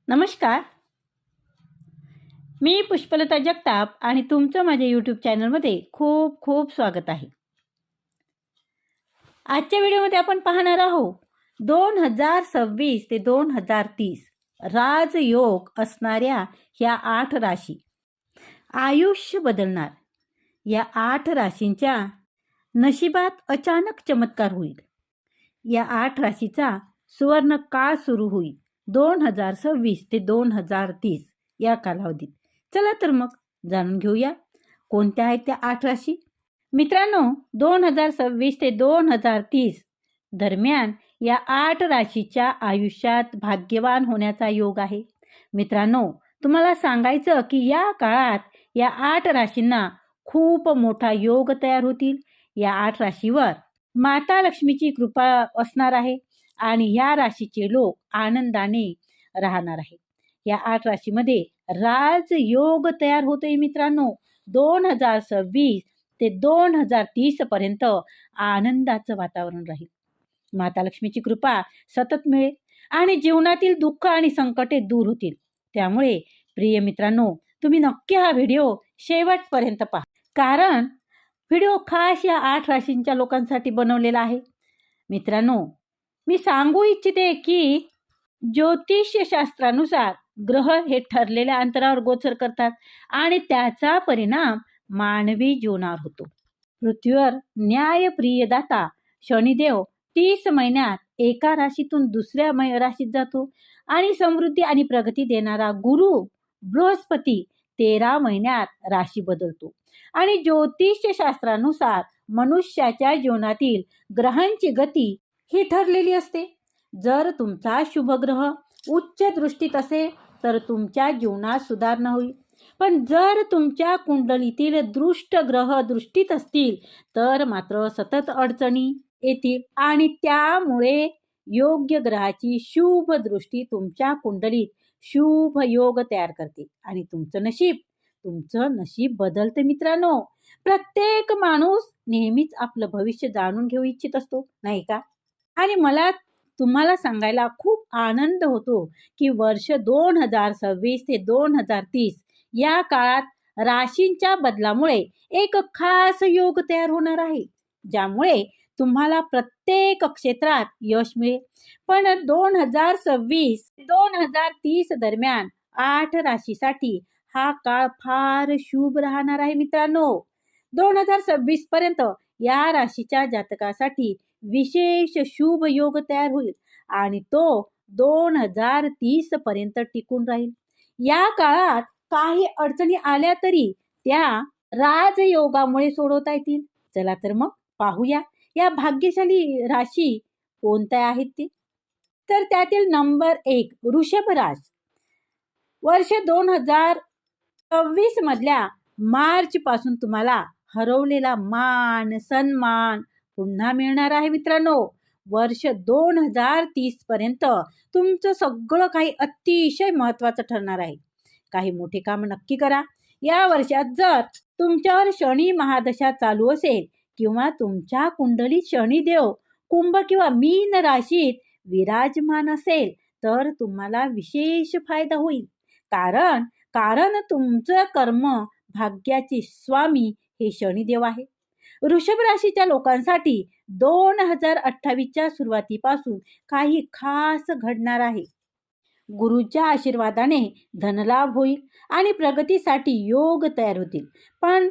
नमस्कार. मी पुष्पलता जगताप आणि तुमचं माझ्या यूट्यूब चॅनलमध्ये खूप खूप स्वागत आहे. आजच्या व्हिडिओमध्ये आपण पाहणार आहोत 2026 ते 2030 राजयोग असणाऱ्या ह्या 8 राशी. आयुष्य बदलणार. या 8 राशींच्या नशिबात अचानक चमत्कार होईल. या 8 राशीचा सुवर्ण काळ सुरू होईल 2026 ते 2030 या कालावधीत. चला तर मग जाणून घेऊया कोणत्या आहेत त्या 8 राशी. मित्रांनो, 2026 ते 2030 दरम्यान या 8 राशीच्या आयुष्यात भाग्यवान होण्याचा योग आहे. मित्रांनो, तुम्हाला सांगायचं की या काळात या 8 राशींना खूप मोठा योग तयार होतील. या 8 राशीवर माता लक्ष्मीची कृपा असणार आहे आणि या राशीचे लोक आनंदाने राहणार आहे. या 8 राशीमध्ये राजयोग तयार होतोय मित्रांनो. 2026 ते 2030 पर्यंत आनंदाचं वातावरण राहील. माता लक्ष्मीची कृपा सतत मिळेल आणि जीवनातील दुःख आणि संकटे दूर होतील. त्यामुळे प्रिय मित्रांनो, तुम्ही नक्की हा व्हिडिओ शेवटपर्यंत पहा, कारण व्हिडिओ खास या 8 राशींच्या लोकांसाठी बनवलेला आहे. मित्रांनो, मी सांगू इच्छिते की ज्योतिषशास्त्रानुसार ग्रह हे ठरलेल्या अंतरावर गोचर करतात आणि त्याचा परिणाम मानवी जीवनावर होतो. पृथ्वीवर न्यायप्रियदाता शनिदेव 30 महिन्यात एका राशीतून दुसऱ्या राशीत जातो आणि समृद्धी आणि प्रगती देणारा गुरु बृहस्पती 13 महिन्यात राशी बदलतो. आणि ज्योतिषशास्त्रानुसार मनुष्याच्या जीवनातील ग्रहांची गती ही ठरलेली असते. जर तुमचा शुभग्रह उच्च दृष्टीत असेल तर तुमच्या जीवनात सुधारणा होईल. पण जर तुमच्या कुंडलीतील दृष्ट ग्रह दृष्टीत असतील तर मात्र सतत अडचणी येतील आणि त्यामुळे योग्य ग्रहाची शुभ दृष्टी तुमच्या कुंडलीत शुभ योग तयार करते आणि तुमचं नशीब बदलते. मित्रांनो, प्रत्येक माणूस नेहमीच आपलं भविष्य जाणून घेऊ इच्छित असतो, नाही का? आणि मला तुम्हाला सांगायला खूप आनंद होतो की वर्ष 2026 ते 2030 या काळात राशींच्या बदलामुळे एक खास योग तयार होणार आहे, ज्यामुळे तुम्हाला प्रत्येक क्षेत्रात यश मिळेल. पण 2026 ते 2030 दरम्यान 8 राशीसाठी हा काळ फार शुभ राहणार आहे. मित्रांनो, 2026 पर्यंत या राशीच्या जातकासाठी विशेष शुभ योग तयार होईल आणि तो 2030 पर्यंत टिकून राहील. या काळात काही अडचणी आल्या तरी त्या राजयोगामुळे सोडवता येतील. चला तर मग पाहूया या भाग्यशाली राशी कोणत्या आहेत ते. तर त्यातील नंबर 1 वृषभ राशी. वर्ष 2026 मधल्या मार्च पासून तुम्हाला हरवलेला मान सन्मान पुन्हा मिळणार आहे. मित्रांनो, वर्ष 2030 पर्यंत तुमचं सगळं काही अतिशय महत्त्वाचं ठरणार आहे. काही मोठे काम नक्की करा. या वर्षात जर तुमच्यावर शनी महादशा चालू असेल किंवा तुमच्या कुंडलीत शनिदेव कुंभ किंवा मीन राशीत विराजमान असेल तर तुम्हाला विशेष फायदा होईल. कारण तुमचं कर्म भाग्याचे स्वामी हे शनिदेव आहे. वृषभ राशीच्या लोकांसाठी 2028च्या सुरुवातीपासून काही खास घडणार आहे. गुरुच्या आशीर्वादाने धनलाभ होईल आणि प्रगतीसाठी योग तयार होतील. पण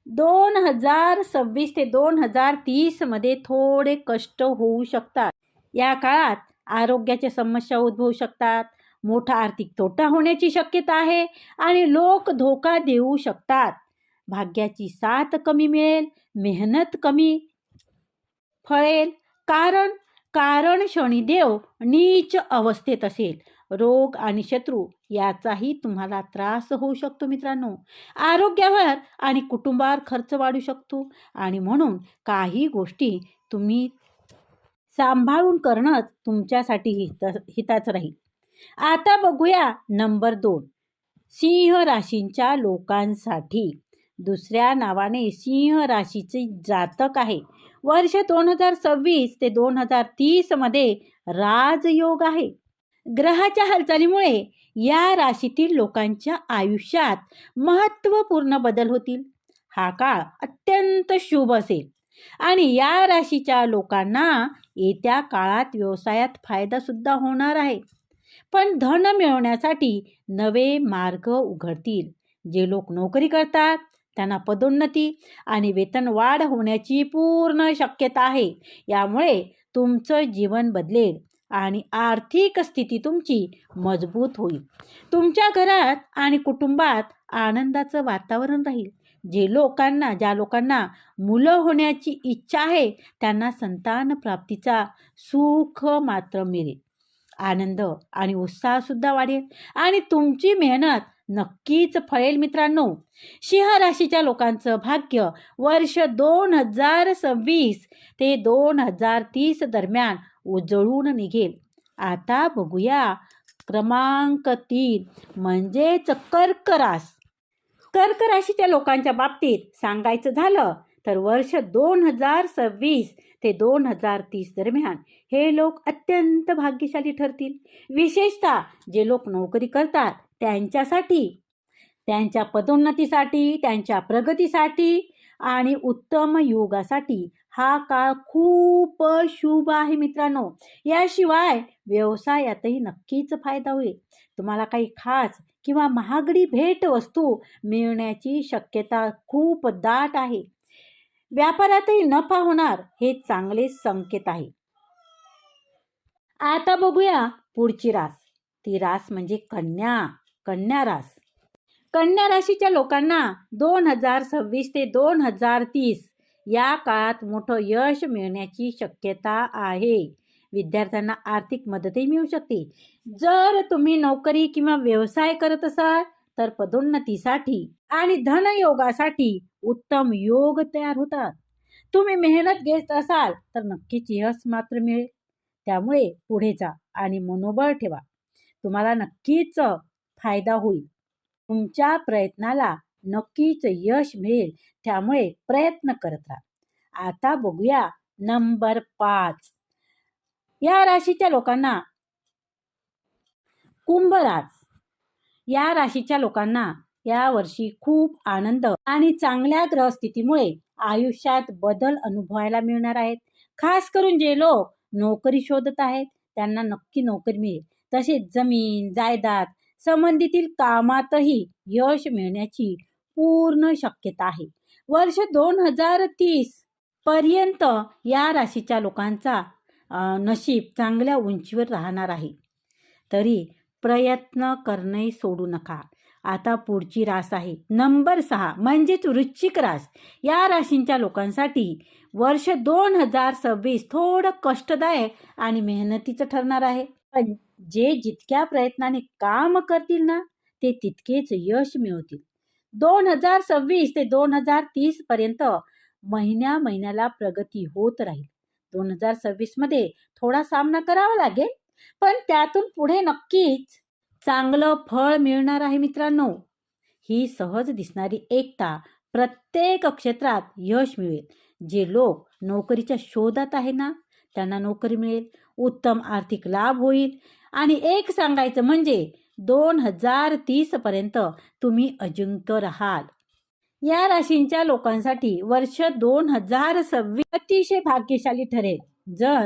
2026 ते 2030 मध्ये थोडे कष्ट होऊ शकतात. या काळात आरोग्याच्या समस्या उद्भवू शकतात, मोठा आर्थिक तोटा होण्याची शक्यता आहे आणि लोक धोका देऊ शकतात. भाग्याची साथ कमी मिळेल, मेहनत कमी फळेल, कारण शनिदेव नीच अवस्थेत असेल. रोग आणि शत्रू याचाही तुम्हाला त्रास होऊ शकतो. मित्रांनो, आरोग्यावर आणि कुटुंबावर खर्च वाढू शकतो आणि म्हणून काही गोष्टी तुम्ही सांभाळून करणंच तुमच्यासाठी हिताचं राहील. आता बघूया नंबर 2 सिंह राशींच्या लोकांसाठी. दुसऱ्या नावाने सिंह राशीचे जातक आहे. वर्ष 2026 ते 2030 मध्ये राजयोग आहे. ग्रहाच्या हालचालीमुळे या राशीतील लोकांच्या आयुष्यात महत्त्वपूर्ण बदल होतील. हा काळ अत्यंत शुभ असेल आणि या राशीच्या लोकांना येत्या काळात व्यवसायात फायदा सुद्धा होणार आहे. पण धन मिळवण्यासाठी नवे मार्ग उघडतील. जे लोक नोकरी करतात त्यांना पदोन्नती आणि वेतन वाढ होण्याची पूर्ण शक्यता आहे. यामुळे तुमचं जीवन बदलेल आणि आर्थिक स्थिती तुमची मजबूत होईल. तुमच्या घरात आणि कुटुंबात आनंदाचं वातावरण राहील. ज्या लोकांना मुलं होण्याची इच्छा आहे त्यांना संतान प्राप्तीचा सुख मात्र मिळेल. आनंद आणि उत्साह सुद्धा वाढेल आणि तुमची मेहनत नक्कीच फळेल. मित्रांनो, सिंह राशीच्या लोकांचं भाग्य वर्ष 2026 ते 2030 दरम्यान उजळून निघेल. आता बघूया क्रमांक 3 म्हणजेच कर्क रास. कर्क राशीच्या लोकांच्या बाबतीत सांगायचं झालं तर वर्ष 2026 ते 2030 दरम्यान हे लोक अत्यंत भाग्यशाली ठरतील. विशेषतः जे लोक नोकरी करतात त्यांच्यासाठी, त्यांच्या पदोन्नतीसाठी, त्यांच्या प्रगतीसाठी आणि उत्तम योगासाठी हा काळ खूप शुभ आहे. मित्रांनो, याशिवाय व्यवसायातही नक्कीच फायदा होईल. तुम्हाला काही खास किंवा महागडी भेट वस्तू मिळण्याची शक्यता खूप दाट आहे. व्यापारातही नफा होणार हे चांगले संकेत आहे. आता बघूया पुढची रास. ती रास म्हणजे कन्या रास. कन्या राशीच्या लोकांना 2026 ते 2030 या काळात मोठं यश मिळण्याची शक्यता आहे. विद्यार्थ्यांना आर्थिक मदतही मिळू शकते. जर तुम्ही नोकरी किंवा व्यवसाय करत असाल तर पदोन्नतीसाठी आणि धनयोगासाठी उत्तम योग तयार होतात. तुम्ही मेहनत घेत असाल तर नक्कीच यश मात्र मिळेल. त्यामुळे पुढे जा आणि मनोबळ ठेवा. तुम्हाला नक्कीच फायदा होईल. तुमच्या प्रयत्नाला नक्कीच यश मिळेल. त्यामुळे प्रयत्न करत राहा. आता बघूया नंबर 5. या राशीच्या लोकांना कुंभ रास. या राशीच्या लोकांना या वर्षी खूप आनंद आणि चांगल्या ग्रहस्थितीमुळे आयुष्यात बदल अनुभवायला मिळणार आहेत. खास करून जे लोक नोकरी शोधत आहेत त्यांना नक्की नोकरी मिळेल. तसेच जमीन जायदाद संबंधीतील कामातही यश मिळण्याची पूर्ण शक्यता आहे. वर्ष 2030 पर्यंत या राशीच्या लोकांचा नशीब चांगल्या उंचीवर राहणार आहे. तरी प्रयत्न करणे सोडू नका. आता पुढची रास आहे नंबर 6 म्हणजेच वृश्चिक रास. या राशींच्या लोकांसाठी वर्ष 2026 थोडं कष्टदायक आणि मेहनतीचं ठरणार आहे. पण जे जितक्या प्रयत्नाने काम करतील ना ते तितकेच यश मिळवतील. 2026 ते 2030 पर्यंत महिन्याला प्रगती होत राहील. 2026 मध्ये थोडा सामना करावा लागेल पण त्यातून पुढे नक्कीच चांगलं फळ मिळणार आहे. मित्रांनो, ही सहज दिसणारी एकता प्रत्येक क्षेत्रात यश मिळेल. जे लोक नोकरीच्या शोधात आहे ना त्यांना नोकरी मिळेल. उत्तम आर्थिक लाभ होईल आणि एक सांगायचं म्हणजे 2030 पर्यंत तुम्ही अजिंक्य राहाल. या राशींच्या लोकांसाठी वर्ष 2026 अतिशय भाग्यशाली ठरेल. जर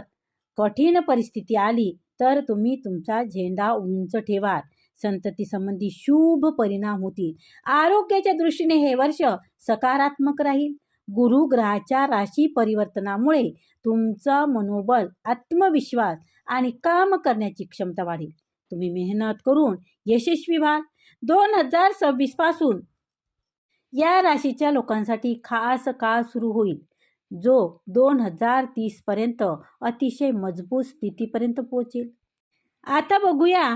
कठीण परिस्थिती आली तर तुम्ही तुमचा झेंडा उंच ठेवाल. संतती संबंधी शुभ परिणाम होतील. आरोग्याच्या दृष्टीने हे वर्ष सकारात्मक राहील. गुरु ग्रहाच्या राशी परिवर्तनामुळे तुमचा मनोबल, आत्मविश्वास आणि काम करण्याची क्षमता वाढेल. तुम्ही मेहनत करून यशस्वी व्हाल. 2026 पासून या राशीच्या लोकांसाठी खास काळ सुरू होईल जो 2030 पर्यंत अतिशय मजबूत स्थितीपर्यंत पोहोचेल. आता बघूया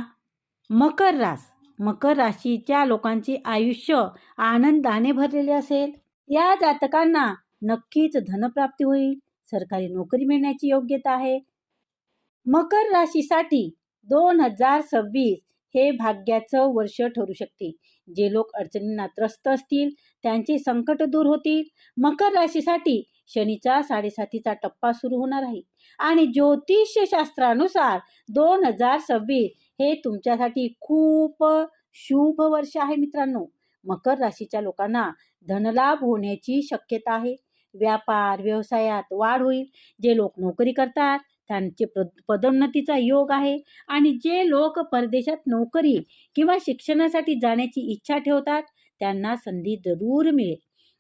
मकर रास. मकर राशीच्या लोकांचे आयुष्य आनंदाने भरलेले असेल. या जातकांना नक्कीच धनप्राप्ती होईल. सरकारी नोकरी मिळण्याची योग्यता आहे. मकर राशीसाठी 2026 हे भाग्याचं वर्ष ठरू शकते. जे लोक अडचणींना त्रस्त असतील त्यांचे संकट दूर होतील. मकर राशीसाठी शनीचा 7.5चा टप्पा सुरू होणार आहे आणि ज्योतिषशास्त्रानुसार 2026 हे तुमच्यासाठी खूप शुभ वर्ष आहे मित्रांनो. मकर राशीच्या लोकांना धनलाभ होण्याची शक्यता आहे. व्यापार व्यवसायात वाढ होईल. जे लोक नोकरी करतात त्यांचे पदोन्नतीचा योग आहे आणि जे लोक परदेशात नोकरी किंवा शिक्षणासाठी जाण्याची इच्छा ठेवतात त्यांना संधी जरूर मिळेल.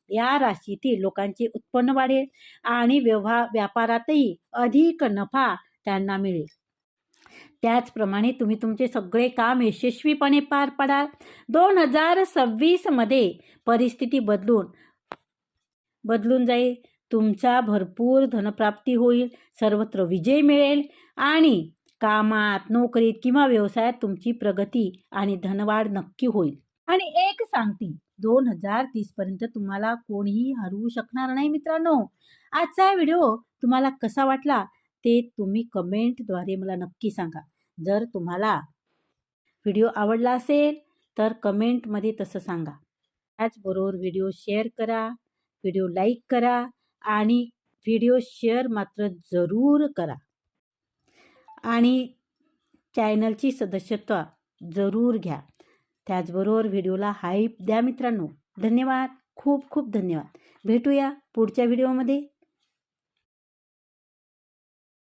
या राशीतील लोकांचे उत्पन्न वाढेल आणि व्यापारातही अधिक नफा त्यांना मिळेल. त्याचप्रमाणे तुम्ही तुमचे सगळे काम यशस्वीपणे पार पाडाल. 2026 मध्ये परिस्थिती बदलून जाईल. तुमचा भरपूर धनप्राप्ती होईल. सर्वत्र विजय मिळेल आणि कामात नोकरीत किंवा व्यवसायात तुमची प्रगती आणि धनवाढ नक्की होईल. आणि एक सांगते, 2030 पर्यंत तुम्हाला कोणीही हरवू शकणार नाही मित्रांनो. आजचा व्हिडिओ तुम्हाला कसा वाटला ते तुम्ही कमेंटद्वारे मला नक्की सांगा. जर तुम्हाला व्हिडिओ आवडला असेल तर कमेंटमध्ये तसं सांगा. त्याचबरोबर व्हिडिओ शेअर करा, व्हिडिओ लाईक करा आणि व्हिडिओ शेअर मात्र जरूर करा आणि चॅनलची सदस्यत्व जरूर घ्या. त्याचबरोबर व्हिडिओला हाईप द्या मित्रांनो. धन्यवाद, खूप खूप धन्यवाद. भेटूया पुढच्या व्हिडिओमध्ये.